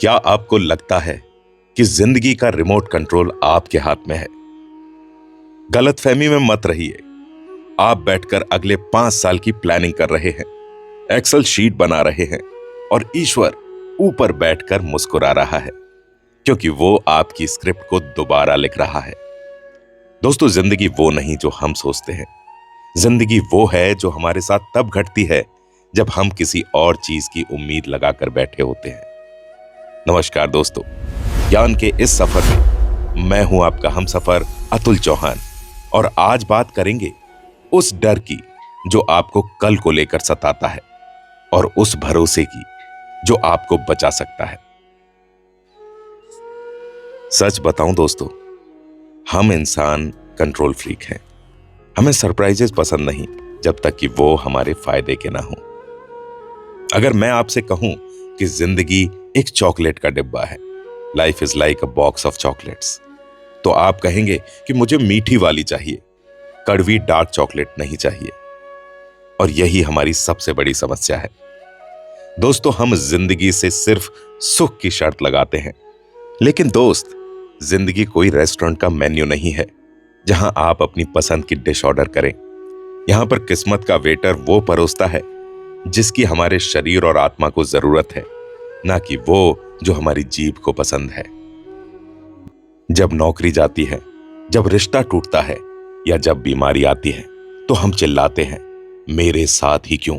क्या आपको लगता है कि जिंदगी का रिमोट कंट्रोल आपके हाथ में है? गलतफहमी में मत रहिए। आप बैठकर अगले 5 साल की प्लानिंग कर रहे हैं, एक्सेल शीट बना रहे हैं और ईश्वर ऊपर बैठकर मुस्कुरा रहा है क्योंकि वो आपकी स्क्रिप्ट को दोबारा लिख रहा है। दोस्तों, जिंदगी वो नहीं जो हम सोचते हैं। जिंदगी वो है जो हमारे साथ तब घटती है जब हम किसी और चीज की उम्मीद लगाकर बैठे होते हैं। नमस्कार दोस्तों, ज्ञान के इस सफर में मैं हूं आपका हमसफर अतुल चौहान और आज बात करेंगे उस डर की जो आपको कल को लेकर सताता है और उस भरोसे की जो आपको बचा सकता है। सच बताऊं दोस्तों, हम इंसान कंट्रोल फ्रीक हैं। हमें सरप्राइजेस पसंद नहीं जब तक कि वो हमारे फायदे के ना हो। अगर मैं आपसे कहूं कि जिंदगी एक चॉकलेट का डिब्बा है, life is like a box of chocolates, तो आप कहेंगे कि मुझे मीठी वाली चाहिए, कड़वी डार्क चॉकलेट नहीं चाहिए। और यही हमारी सबसे बड़ी समस्या है। दोस्तों, हम जिंदगी से सिर्फ सुख की शर्त लगाते हैं, लेकिन दोस्त, जिंदगी कोई रेस्टोरेंट का मेन्यू नहीं है जहां आप अपनी पसंद की डिश ऑर्डर करें। यहां पर किस्मत का वेटर वो परोसता है जिसकी हमारे शरीर और आत्मा को जरूरत है, ना कि वो जो हमारी जीभ को पसंद है। जब नौकरी जाती है, जब रिश्ता टूटता है या जब बीमारी आती है, तो हम चिल्लाते हैं, मेरे साथ ही क्यों?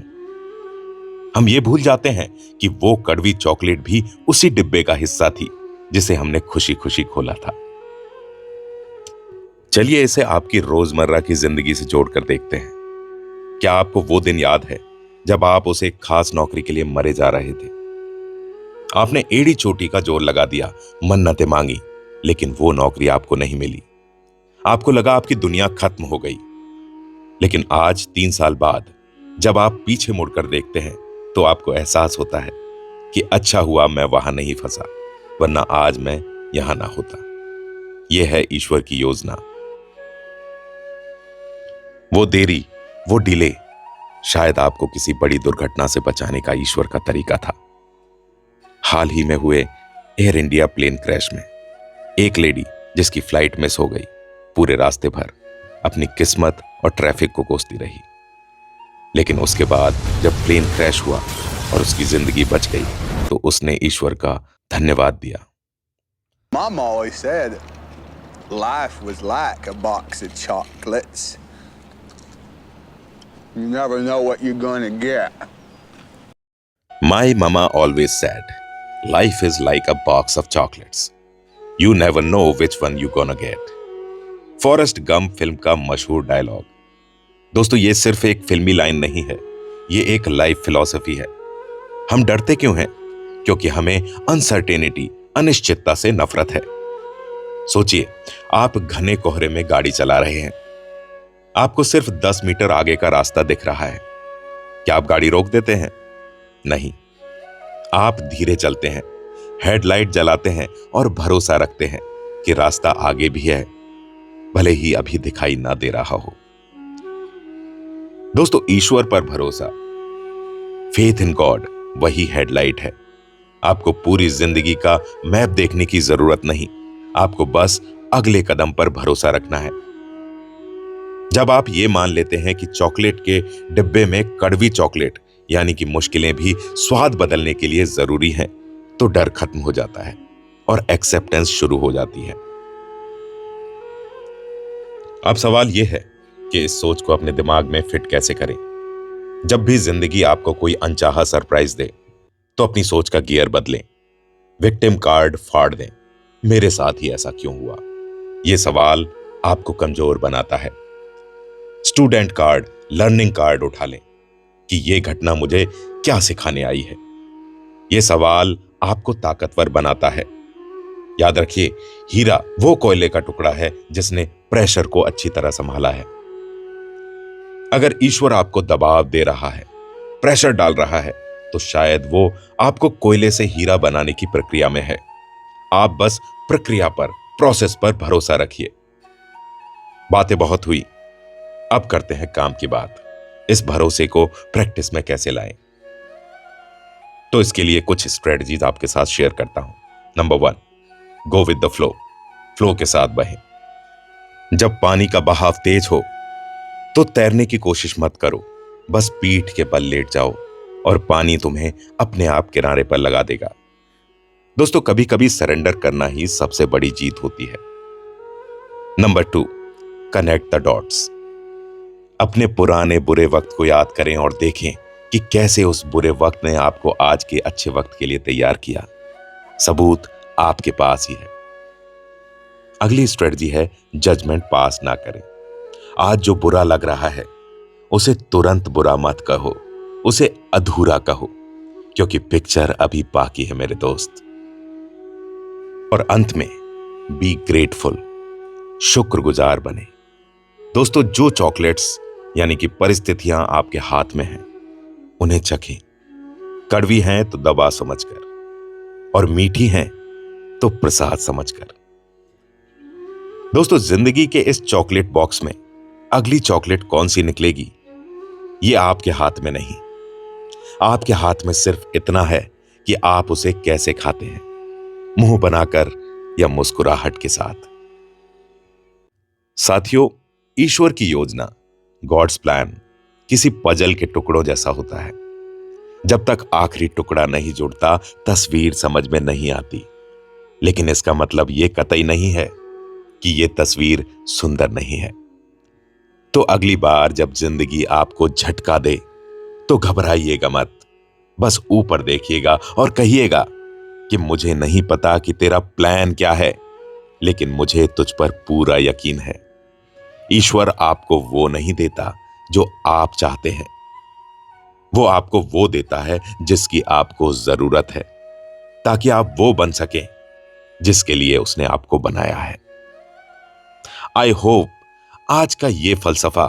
हम ये भूल जाते हैं कि वो कड़वी चॉकलेट भी उसी डिब्बे का हिस्सा थी जिसे हमने खुशी खुशी खोला था। चलिए इसे आपकी रोजमर्रा की जिंदगी से जोड़कर देखते हैं। क्या आपको वो दिन याद है जब आप उसे एक खास नौकरी के लिए मरे जा रहे थे? आपने एड़ी चोटी का जोर लगा दिया, मन्नतें मांगी, लेकिन वो नौकरी आपको नहीं मिली। आपको लगा आपकी दुनिया खत्म हो गई। लेकिन आज 3 साल बाद जब आप पीछे मुड़कर देखते हैं तो आपको एहसास होता है कि अच्छा हुआ मैं वहां नहीं फंसा, वरना आज मैं यहां ना होता। यह है ईश्वर की योजना। वो देरी, वो डिले शायद आपको किसी बड़ी दुर्घटना से बचाने का ईश्वर का तरीका था। हाल ही में हुए एयर इंडिया प्लेन क्रैश में एक लेडी जिसकी फ्लाइट मिस हो गई, पूरे रास्ते भर अपनी किस्मत और ट्रैफिक को कोसती रही। लेकिन उसके बाद जब प्लेन क्रैश हुआ और उसकी जिंदगी बच गई, तो उसने ईश्वर का धन्यवाद दिया। Mom always said life was like a box of chocolates. You never know what you're gonna get. My mama always said, life is like a box of chocolates. You never know which one you gonna get. Forrest Gump film का मशहूर dialogue. दोस्तों, ये सिर्फ एक फिल्मी line नहीं है, ये एक लाइफ फिलॉसफी है। हम डरते क्यों हैं? क्योंकि हमें अनसर्टेनिटी, अनिश्चितता से नफरत है। सोचिए, आप घने कोहरे में गाड़ी चला रहे हैं। आपको सिर्फ 10 मीटर आगे का रास्ता दिख रहा है। क्या आप गाड़ी रोक देते हैं? नहीं। आप धीरे चलते हैं, हेडलाइट जलाते हैं और भरोसा रखते हैं कि रास्ता आगे भी है, भले ही अभी दिखाई ना दे रहा हो। दोस्तों, ईश्वर पर भरोसा, फेथ इन गॉड, वही हेडलाइट है। आपको पूरी जिंदगी का मैप देखने की जरूरत नहीं, आपको बस अगले कदम पर भरोसा रखना है। जब आप ये मान लेते हैं कि चॉकलेट के डिब्बे में कड़वी चॉकलेट यानी कि मुश्किलें भी स्वाद बदलने के लिए जरूरी हैं, तो डर खत्म हो जाता है और एक्सेप्टेंस शुरू हो जाती है। अब सवाल यह है कि इस सोच को अपने दिमाग में फिट कैसे करें। जब भी जिंदगी आपको कोई अनचाहा सरप्राइज दे, तो अपनी सोच का गियर बदलें। विक्टिम कार्ड फाड़ दें, मेरे साथ ही ऐसा क्यों हुआ? यह सवाल आपको कमजोर बनाता है। स्टूडेंट कार्ड, लर्निंग कार्ड उठा लें कि यह घटना मुझे क्या सिखाने आई है। यह सवाल आपको ताकतवर बनाता है। याद रखिए, हीरा वो कोयले का टुकड़ा है जिसने प्रेशर को अच्छी तरह संभाला है। अगर ईश्वर आपको दबाव दे रहा है, प्रेशर डाल रहा है, तो शायद वो आपको कोयले से हीरा बनाने की प्रक्रिया में है। आप बस प्रक्रिया पर, प्रोसेस पर भरोसा रखिए। बातें बहुत हुई, अब करते हैं काम की बात। इस भरोसे को प्रैक्टिस में कैसे लाएं? तो इसके लिए कुछ स्ट्रेटजीज आपके साथ शेयर करता हूं। Number 1, go with the flow के साथ बहें। जब पानी का बहाव तेज हो तो तैरने की कोशिश मत करो, बस पीठ के बल लेट जाओ और पानी तुम्हें अपने आप किनारे पर लगा देगा। दोस्तों, कभी कभी सरेंडर करना ही सबसे बड़ी जीत होती है। Number 2, connect the dots. अपने पुराने बुरे वक्त को याद करें और देखें कि कैसे उस बुरे वक्त ने आपको आज के अच्छे वक्त के लिए तैयार किया। सबूत आपके पास ही है। अगली स्ट्रेटजी है जजमेंट पास ना करें। आज जो बुरा लग रहा है उसे तुरंत बुरा मत कहो, उसे अधूरा कहो, क्योंकि पिक्चर अभी बाकी है मेरे दोस्त। और अंत में बी ग्रेटफुल, शुक्रगुजार बने। दोस्तों, जो चॉकलेट्स यानी कि परिस्थितियां आपके हाथ में हैं उन्हें चखें। कड़वी हैं तो दवा समझकर और मीठी हैं तो प्रसाद समझकर। दोस्तों, जिंदगी के इस चॉकलेट बॉक्स में अगली चॉकलेट कौन सी निकलेगी ये आपके हाथ में नहीं। आपके हाथ में सिर्फ इतना है कि आप उसे कैसे खाते हैं, मुंह बनाकर या मुस्कुराहट के साथ। साथियों, ईश्वर की योजना, गॉड्स प्लान किसी पजल के टुकड़ों जैसा होता है। जब तक आखिरी टुकड़ा नहीं जुड़ता तस्वीर समझ में नहीं आती। लेकिन इसका मतलब यह कतई नहीं है कि यह तस्वीर सुंदर नहीं है। तो अगली बार जब जिंदगी आपको झटका दे तो घबराइएगा मत, बस ऊपर देखिएगा और कहिएगा कि मुझे नहीं पता कि तेरा प्लान क्या है, लेकिन मुझे तुझ पर पूरा यकीन है। ईश्वर आपको वो नहीं देता जो आप चाहते हैं, वो आपको वो देता है जिसकी आपको जरूरत है, ताकि आप वो बन सकें जिसके लिए उसने आपको बनाया है। आई होप आज का ये फलसफा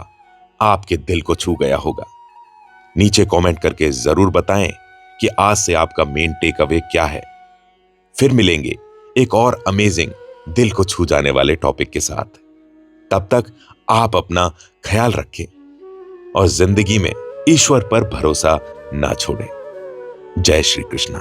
आपके दिल को छू गया होगा। नीचे कमेंट करके जरूर बताएं कि आज से आपका मेन टेक अवे क्या है। फिर मिलेंगे एक और अमेजिंग, दिल को छू जाने वाले टॉपिक के साथ। तब तक आप अपना ख्याल रखें और जिंदगी में ईश्वर पर भरोसा ना छोड़ें। जय श्री कृष्णा।